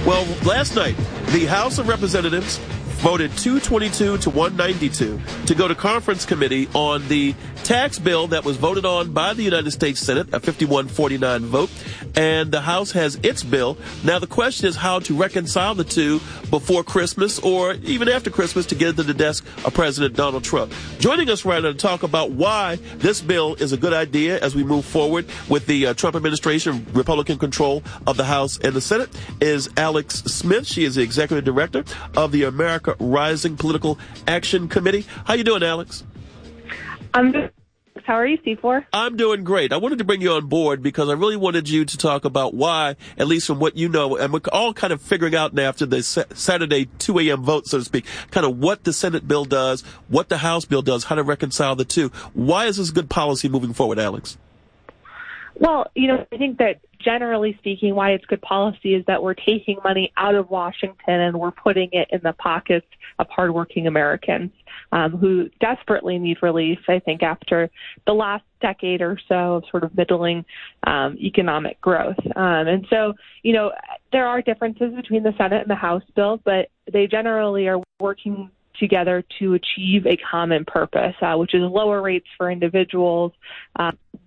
Well, last night, the House of Representatives voted 222 to 192 to go to conference committee on the tax bill that was voted on by the United States Senate, a 51-49 vote, and the House has its bill. Now, the question is how to reconcile the two before Christmas or even after Christmas to get it to the desk of President Donald Trump. Joining us right now to talk about why this bill is a good idea as we move forward with the Trump administration, Republican control of the House and the Senate, is Alex Smith. She is the executive director of the America Rising Political Action Committee. How you doing, Alex? I'm good. How are you, C4? I'm doing great. I wanted to bring you on board because I really wanted you to talk about why, at least from what you know, and we're all kind of figuring out now after the Saturday 2 a.m. vote, so to speak, kind of what the Senate bill does, what the House bill does, how to reconcile the two. Why is this good policy moving forward, Alex? Well, I think that generally speaking, why it's good policy is that we're taking money out of Washington and we're putting it in the pockets of hardworking Americans who desperately need relief, I think, after the last decade or so of sort of middling economic growth. And so, there are differences between the Senate and the House bill, but they generally are working together to achieve a common purpose, which is lower rates for individuals,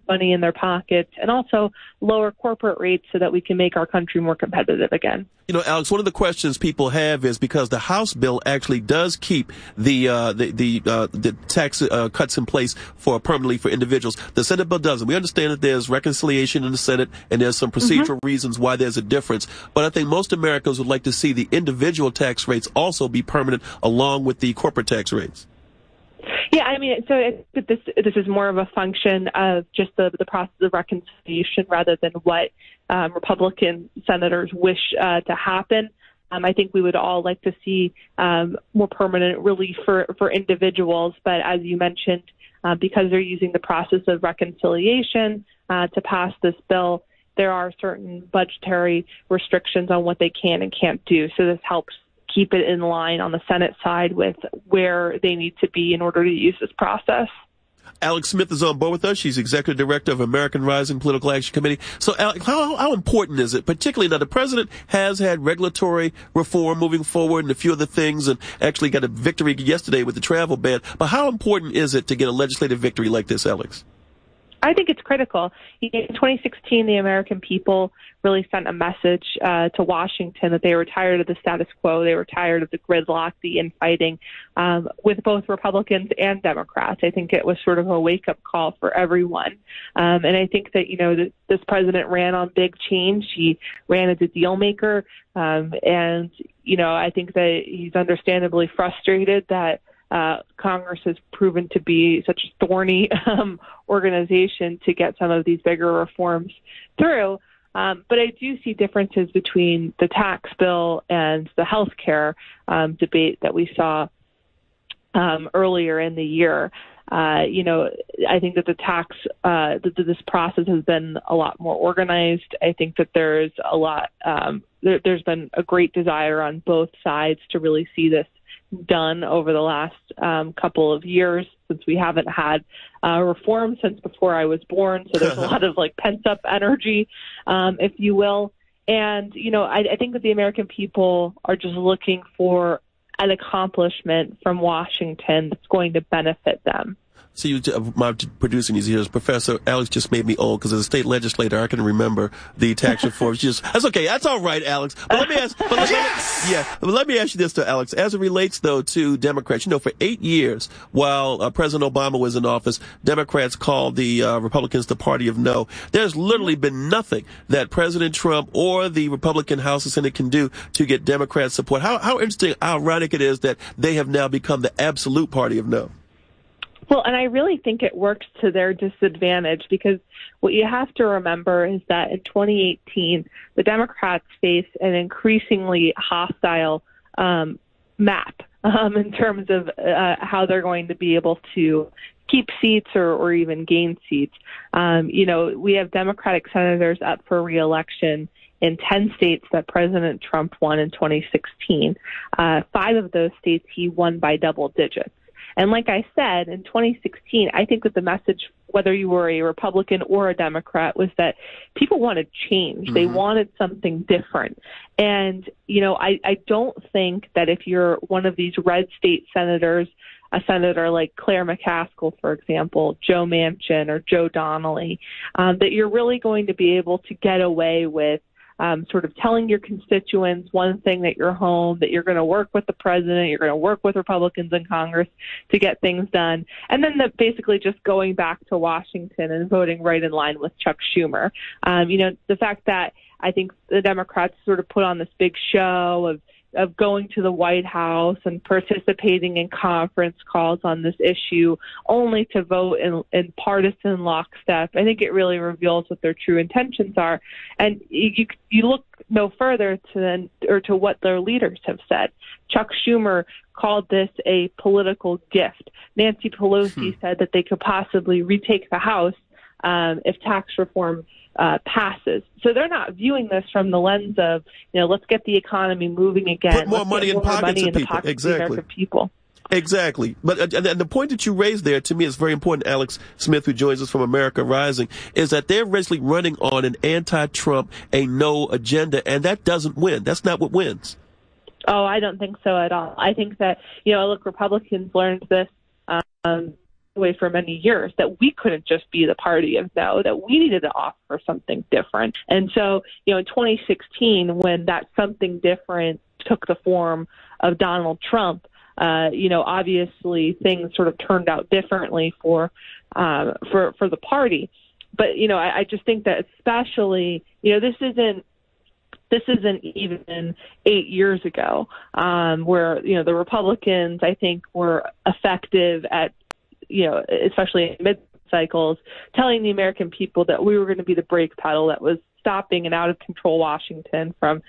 money in their pockets, and also lower corporate rates so that we can make our country more competitive again. Alex, one of the questions people have is because the House bill actually does keep the tax cuts in place for permanently for individuals. The Senate bill doesn't. We understand that there's reconciliation in the Senate and there's some procedural reasons why there's a difference. But I think most Americans would like to see the individual tax rates also be permanent along with the corporate tax rates. Yeah, so this is more of a function of just the process of reconciliation rather than what Republican senators wish to happen. I think we would all like to see more permanent relief for individuals, but as you mentioned, because they're using the process of reconciliation to pass this bill, there are certain budgetary restrictions on what they can and can't do. So this helps keep it in line on the Senate side with where they need to be in order to use this process. Alex Smith is on board with us. She's executive director of American Rising Political Action Committee. So, Alex, how important is it, particularly now the president has had regulatory reform moving forward and a few other things and actually got a victory yesterday with the travel ban, but how important is it to get a legislative victory like this, Alex? I think it's critical. In 2016, the American people really sent a message to Washington that they were tired of the status quo. They were tired of the gridlock, the infighting with both Republicans and Democrats. I think it was sort of a wake-up call for everyone. And I think that, this president ran on big change. He ran as a deal maker. And I think that he's understandably frustrated that Congress has proven to be such a thorny organization to get some of these bigger reforms through. But I do see differences between the tax bill and the health care debate that we saw earlier in the year. I think that the tax, this process has been a lot more organized. I think that there's a lot, there's been a great desire on both sides to really see this done over the last couple of years, since we haven't had reform since before I was born. So there's a lot of pent up energy, if you will. And, I think that the American people are just looking for an accomplishment from Washington that's going to benefit them. See, my producer needs to hear this. Professor Alex just made me old because as a state legislator, I can remember the tax reforms. That's okay. That's all right, Alex. But let me ask. But let me ask you this, though, Alex. As it relates, though, to Democrats, for 8 years while President Obama was in office, Democrats called the Republicans the party of no. There's literally been nothing that President Trump or the Republican House and Senate can do to get Democrat support. How interesting, how ironic it is that they have now become the absolute party of no. Well, and I really think it works to their disadvantage, because what you have to remember is that in 2018, the Democrats face an increasingly hostile map in terms of how they're going to be able to keep seats or even gain seats. We have Democratic senators up for re-election in 10 states that President Trump won in 2016. 5 of those states he won by double digits. And like I said, in 2016, I think that the message whether you were a Republican or a Democrat, was that people wanted change. Mm-hmm. They wanted something different. And, I don't think that if you're one of these red state senators, a senator like Claire McCaskill, for example, Joe Manchin or Joe Donnelly, that you're really going to be able to get away with sort of telling your constituents one thing, that you're home, that you're going to work with the president, you're going to work with Republicans in Congress to get things done, and then basically just going back to Washington and voting right in line with Chuck Schumer. The fact that I think the Democrats sort of put on this big show of going to the White House and participating in conference calls on this issue only to vote in partisan lockstep, I think it really reveals what their true intentions are. And you look no further to what their leaders have said. Chuck Schumer called this a political gift. Nancy Pelosi said that they could possibly retake the House if tax reform passes. So they're not viewing this from the lens of, let's get the economy moving again. Put more money in pockets of people. Exactly. American people. Exactly. But and the point that you raised there, to me, is very important. Alex Smith, who joins us from America Rising, is that they're basically running on an anti-Trump, a no agenda, and that doesn't win. That's not what wins. Oh, I don't think so at all. I think that, look, Republicans learned this way for many years, that we couldn't just be the party of no, that we needed to offer something different. And so, in 2016, when that something different took the form of Donald Trump, obviously things sort of turned out differently for the party. But, I just think that especially, this isn't even 8 years ago, where, the Republicans, I think, were effective at, especially in mid-cycles, telling the American people that we were going to be the brake pedal that was stopping an out-of-control Washington from,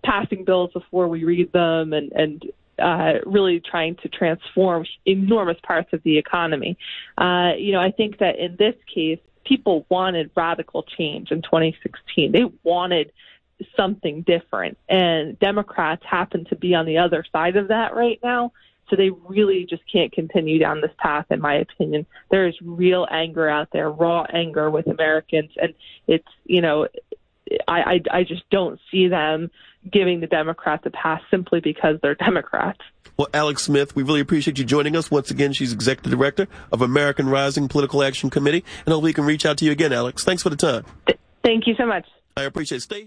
passing bills before we read them and really trying to transform enormous parts of the economy. I think that in this case, people wanted radical change in 2016. They wanted something different, and Democrats happen to be on the other side of that right now. So they really just can't continue down this path, in my opinion. There is real anger out there, raw anger with Americans, and it's, I just don't see them giving the Democrats a pass simply because they're Democrats. Well, Alex Smith, we really appreciate you joining us. Once again, she's Executive Director of American Rising Political Action Committee, and hope we can reach out to you again, Alex. Thanks for the time. Thank you so much. I appreciate it. Stay